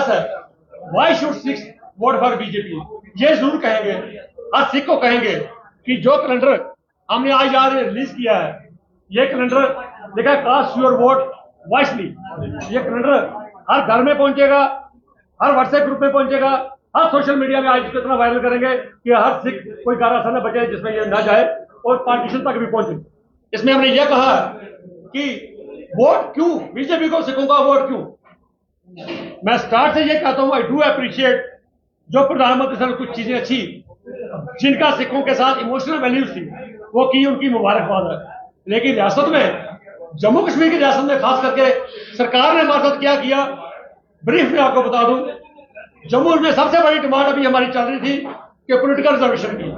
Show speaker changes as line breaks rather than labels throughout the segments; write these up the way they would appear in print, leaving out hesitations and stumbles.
Plus है, why should six vote for BJP, ये जरूर कहेंगे, हर सिख को कहेंगे कि जो कैलेंडर हमने आज याद रिलीज किया है, ये कैलेंडर देखा, कास्ट योर वोट वाइसली, ये कैलेंडर हर घर में पहुंचेगा, हर व्हाट्सएप ग्रुप में पहुंचेगा, हर सोशल मीडिया में आज इसको इतना वायरल करेंगे कि हर सिख कोई घर ऐसा न बचे जिसमें ये ना जाए और पार्टीशन तक भी पहुंचे। इसमें हमने ये कहा कि वोट क्यों बीजेपी को सिखों का वोट क्यों। मैं स्टार्ट से ये कहता हूं, आई डू अप्रिशिएट जो प्रधानमंत्री सर कुछ चीजें अच्छी जिनका सिखों के साथ इमोशनल वैल्यूज थी वो की, उनकी मुबारकबाद है। लेकिन रियासत में, जम्मू कश्मीर की रियासत में खास करके सरकार ने हमारे साथ क्या किया, ब्रीफ में आपको बता दूं। जम्मू में सबसे बड़ी डिमांड अभी हमारी चल रही थी कि पॉलिटिकल रिजर्वेशन की।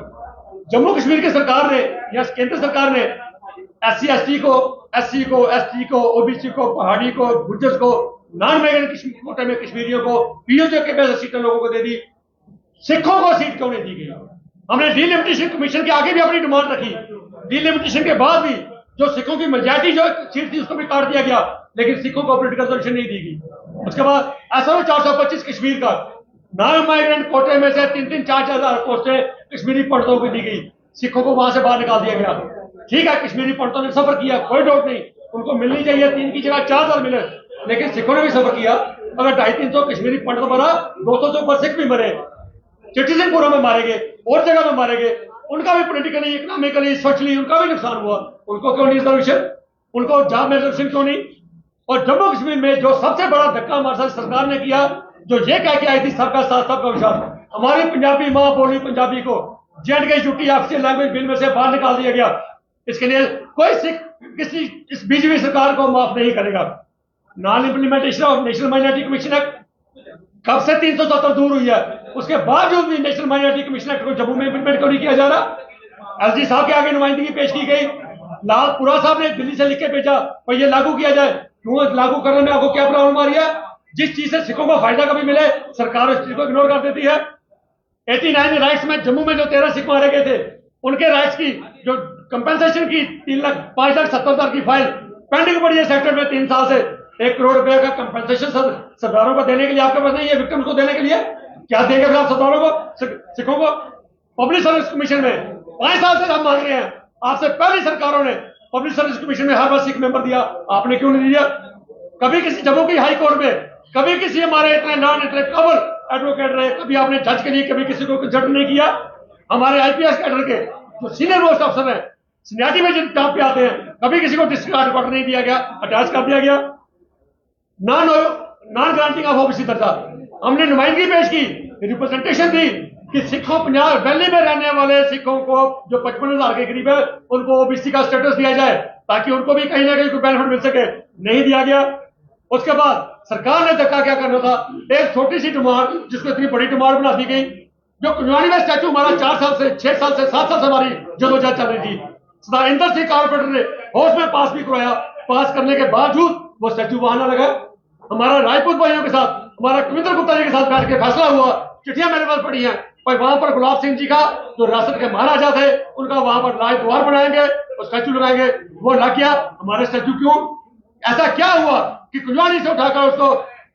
जम्मू कश्मीर की सरकार ने या केंद्र सरकार ने SC ST को, SC को, ST को, OBC को, पहाड़ी को, गुर्जर को, नॉन माइग्रेंट कोटे में कश्मीरियों को, POJ के बेस सीटें लोगों को दे दी, सिखों को सीट क्यों नहीं दी गई। हमने डिलिमिटेशन कमीशन के आगे भी अपनी डिमांड रखी, डिलिमिटेशन के बाद भी जो सिखों की मेजॉरिटी जो सीट थी उसको भी काट दिया गया, लेकिन सिखों को पॉलिटिकल रिजर्वेशन नहीं दी गई। उसके बाद SRO 425 कश्मीर का नॉन माइग्रेंट कोटे में से 3-3, 4-4 हजार पोस्टें कश्मीरी पंडितों को दी गई, सिखों को वहां से बाहर निकाल दिया गया। ठीक है, कश्मीरी पंडितों ने सफर किया, कोई डाउट नहीं, उनको मिलनी चाहिए, 3 की जगह 4 साल मिले, लेकिन सिखों ने भी सफर किया। अगर 250-300 कश्मीरी पंडित मरा, 200 से ऊपर सिख भी मरे, चिट्ठीसिंहपुरा में मारे गए, और जगह में मारे गए, उनका भी पॉलिटिकली, इकोनॉमिकली, सोशली उनका भी नुकसान हुआ। उनको क्यों नहीं रिजर्वेशन, उनको जॉब में रिजर्वेशन क्यों नहीं। और जम्मू कश्मीर में जो सबसे बड़ा धक्का हमारे साथ सरकार ने किया, जो ये कह के आई थी सबका साथ सबका विश्वास, हमारी पंजाबी मां बोली पंजाबी को J&K UT official language bill में से बाहर निकाल दिया गया। इसके लिए कोई सिख किसी इस बीजेपी सरकार को माफ नहीं करेगा। Non implementation of national minority commission act कब से 370 दूर हुई है, उसके बावजूद भी नेशनल माइनॉरिटी कमीशन एक्ट को जम्मू में इंप्लीमेंट क्यों नहीं किया जा रहा। LG साहब के आगे नुमाइंदगी पेश की गई, लालपुरा साहब ने दिल्ली से लिख के भेजा और ये लागू किया जाए। क्यों लागू करने में आपको क्या प्रॉब्लम आ रही है। जिस चीज से सिखों को फायदा कभी मिले सरकार उस चीज को इग्नोर कर देती है। 89 राइट्स में जम्मू में जो 13 सिख मारे गए थे उनके राइट्स की जो कंपेंसेशन की 5,70,000 की फाइल पेंडिंग पड़ी है सेक्टर में 3 साल से। 1 करोड़ रुपए का कंपेंसेशन सरदारों को देने के लिए आपके पास नहीं है, विक्टिम्स को देने के लिए क्या देंगे फिर आप सरदारों को, सिखों को। पब्लिक सर्विस कमीशन में 5 साल से हम मांग रहे हैं, आपसे पहली सरकारों ने पब्लिक सर्विस कमीशन में हर बार सिख मेंबर दिया, आपने क्यों नहीं दिया। कभी किसी जम्मू की हाई कोर्ट में, कभी किसी हमारे इतने नॉन इंटरेक्टेबल एडवोकेट रहे, कभी आपने जज के लिए कभी किसी को कंसल्ट नहीं किया। हमारे IPS कैडर के जो सीनियर मोस्ट अफसर हैं, सीनियरिटी में जिन टॉप पे आते हैं, कभी किसी को डिस्ट्रिक्ट हेडक्वार्टर नहीं दिया गया, अटैच कर दिया गया। नॉन ग्रांटिंग ऑफ ओबीसी दर्जा, हमने नुमाइंदगी पेश की, रिप्रेजेंटेशन दी कि सिखों पंजाब वैली में रहने वाले सिखों को जो 55,000 के करीब है उनको OBC का स्टेटस दिया जाए ताकि उनको भी कहीं ना कहीं कोई बेनिफिट मिल सके, नहीं दिया गया। उसके बाद सरकार ने धक्का क्या करना था, एक छोटी सी डिमांड जिसको इतनी बड़ी डिमांड बना दी गई। जो कुंजवानी में स्टैचू हमारा 4 साल से 6 साल से 7 साल से हमारी जदोजहद चल रही थी, सरदार इंदर सिंह कारपोरेटर ने हाउस में पास भी करवाया, पास करने के बावजूद वो स्टैचू वहां ना लगा। हमारा राजपूत भाइयों के साथ, हमारा कविंद्र गुप्ता जी के साथ बैठ के फैसला हुआ, चिट्ठियां मेरे पास पड़ी हैं, पर वहां पर गुलाब सिंह जी का जो रियासत के महाराजा थे उनका वहां पर राज द्वार बनाएंगे और स्टैचू लगाएंगे, वो लग गया। हमारे स्टैचू क्यों, ऐसा क्या हुआ कि कुंजवानी से उठाकर उसको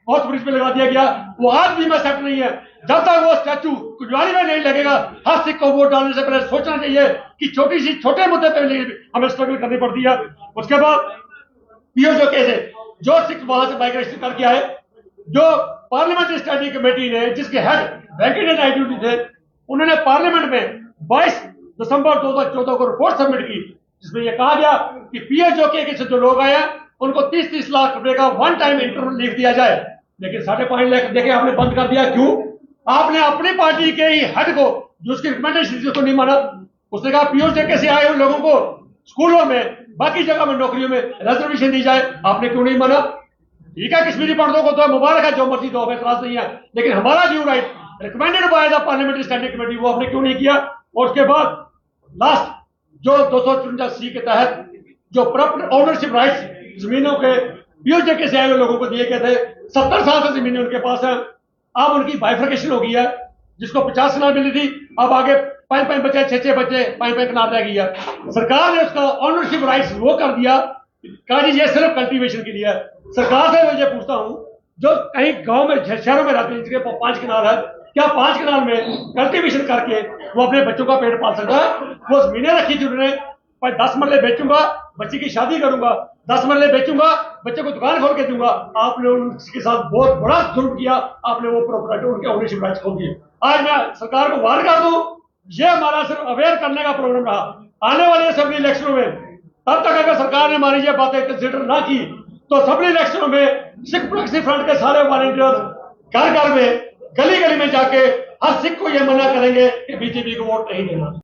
हाउस ब्रिज पे लगा दिया गया, वो आज भी में सेट नहीं है। जब तक वो स्टैचू कुंजवानी में नहीं लगेगा, हर सिख को वोट डालने से पहले सोचना चाहिए कि छोटे मुद्दे पे हमें स्ट्रगल करनी पड़ती है। उसके बाद POJ से जो सिख वहां से माइग्रेशन करके आए, जो पार्लियामेंट्री स्टैंडिंग कमेटी ने जिसके हेड वेंकैया नायडू जी थे, उन्होंने पार्लियामेंट में 22 दिसंबर 2014 को रिपोर्ट सबमिट की जिसमें यह कहा गया कि POJ के जो लोग आए उनको 30-30 लाख रुपए का वन टाइम इंटरवल लीव दिया जाए। लेकिन 5.5 लाख देके आपने बंद कर दिया। क्यों, आपने अपनी पार्टी के ही हेड को जो उसकी रिकमेंडेशन को नहीं माना। उसने कहा POJ से आए उन लोगों को स्कूलों में बाकी जगह में नौकरियों में रिजर्वेशन दी जाए, आपने क्यों नहीं माना। ठीक है, कश्मीरी पंडितों को तो मुबारक है, जो मर्जी दो, हमें इतराज नहीं है, लेकिन हमारा due right recommended by the parliamentary standing committee वो आपने क्यों नहीं किया। और उसके बाद लास्ट जो 254C के तहत जो प्रॉपर्टी ओनरशिप राइट्स जमीनों के POJ से आए हुए लोगों को दिए गए थे, 70 साल से जमीनें उनके पास है। अब उनकी बाइफर्केशन हो गई है, जिसको 50 कनाल मिली थी, अब आगे 5-5 बच्चे 6-6 बच्चे 5-5 कनाल रह गई है। सरकार ने उसका ओनरशिप राइट्स वो कर दिया, कहा जी ये सिर्फ कल्टीवेशन के लिए है। सरकार से मैं ये पूछता हूं जो कहीं गांव में शहरों में रहते हैं जिसके 5 कनाल है, क्या 5 कनाल में कल्टीवेशन करके वो अपने बच्चों का पेट पाल सकता है? वो जमीनें रखी थी उन्होंने, पर 10 मरले बेचूंगा, बच्चे की शादी करूंगा, 10 मरले बेचूंगा, बच्चे को दुकान खोल के दूंगा। आपने उसके साथ बहुत बड़ा जुल्म किया, आपने वो प्रॉपर्टी उनके ओनरशिप राइट्स खो दिए। आज मैं सरकार को वार्न कर दूं, ये हमारा सिर्फ अवेयर करने का प्रोग्राम रहा। आने वाले असेंबली इलेक्शनों में तब तक अगर सरकार ने हमारी ये बातें कंसिडर ना की तो असेंबली इलेक्शनों में सिख प्रोक्सी फ्रंट के सारे वॉलंटियर्स घर घर में, गली गली में जाके हर सिख को ये मना करेंगे कि बीजेपी को वोट नहीं देना।